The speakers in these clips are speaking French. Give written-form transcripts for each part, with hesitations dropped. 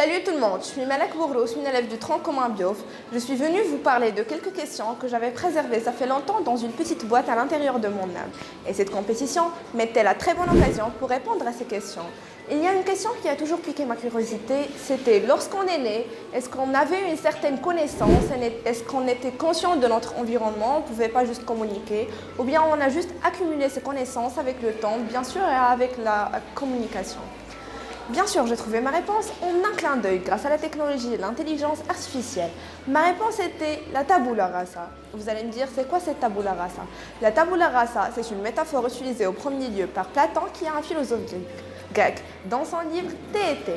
Salut tout le monde, je suis Malak Bourlo, je suis une élève du tronc commun Biof. Je suis venue vous parler de quelques questions que j'avais préservées ça fait longtemps dans une petite boîte à l'intérieur de mon âme. Et cette compétition m'était la très bonne occasion pour répondre à ces questions. Il y a une question qui a toujours piqué ma curiosité, c'était lorsqu'on est né, est-ce qu'on avait une certaine connaissance, est-ce qu'on était conscient de notre environnement, on ne pouvait pas juste communiquer, ou bien on a juste accumulé ces connaissances avec le temps, bien sûr, et avec la communication. Bien sûr, j'ai trouvé ma réponse en un clin d'œil grâce à la technologie et l'intelligence artificielle. Ma réponse était la tabula rasa. Vous allez me dire, c'est quoi cette tabula rasa? La tabula rasa, c'est une métaphore utilisée au premier lieu par Platon, qui est un philosophe grec, dans son livre Tété.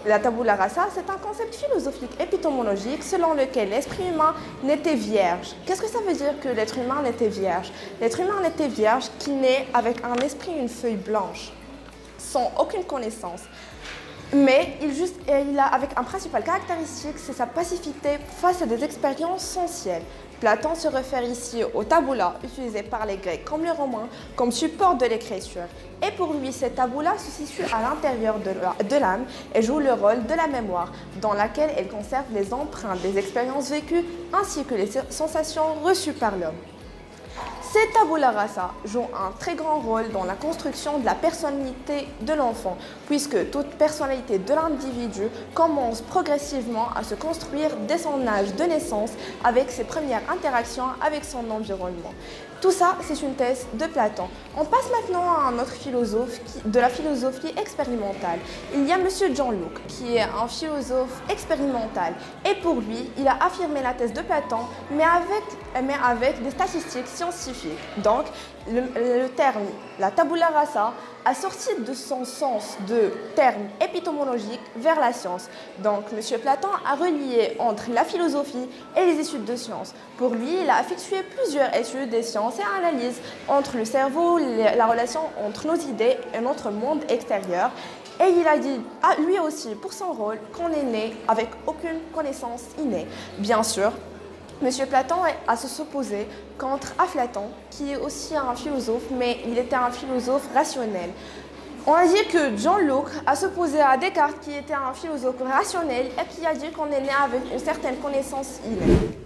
La tabula rasa, c'est un concept philosophique épistémologique selon lequel l'esprit humain n'était vierge. Qu'est-ce que ça veut dire que l'être humain n'était vierge? L'être humain n'était vierge qui naît avec un esprit, une feuille blanche, sans aucune connaissance. Mais il a avec un principal caractéristique, c'est sa passivité face à des expériences essentielles. Platon se réfère ici au tabula utilisé par les Grecs comme les Romains comme support de l'écriture. Et pour lui, cette tabula se situe à l'intérieur de l'âme et joue le rôle de la mémoire, dans laquelle elle conserve les empreintes des expériences vécues ainsi que les sensations reçues par l'homme. Cette tabula rasa joue un très grand rôle dans la construction de la personnalité de l'enfant, puisque toute personnalité de l'individu commence progressivement à se construire dès son âge de naissance avec ses premières interactions avec son environnement. Tout ça, c'est une thèse de Platon. On passe maintenant à un autre philosophe de la philosophie expérimentale. Il y a M. John Locke, qui est un philosophe expérimental. Et pour lui, il a affirmé la thèse de Platon, mais avec des statistiques scientifiques. Donc, le terme, la tabula rasa, a sorti de son sens de terme épistémologique vers la science. Donc, M. Platon a relié entre la philosophie et les études de sciences. Pour lui, il a effectué plusieurs études des sciences et analyses entre le cerveau, la relation entre nos idées et notre monde extérieur. Et il a dit, lui aussi, pour son rôle, qu'on est né avec aucune connaissance innée. Bien sûr, M. Platon a se s'opposer contre Aflaton, qui est aussi un philosophe, mais il était un philosophe rationnel. On a dit que John Locke a s'opposé à Descartes, qui était un philosophe rationnel et qui a dit qu'on est né avec une certaine connaissance innée.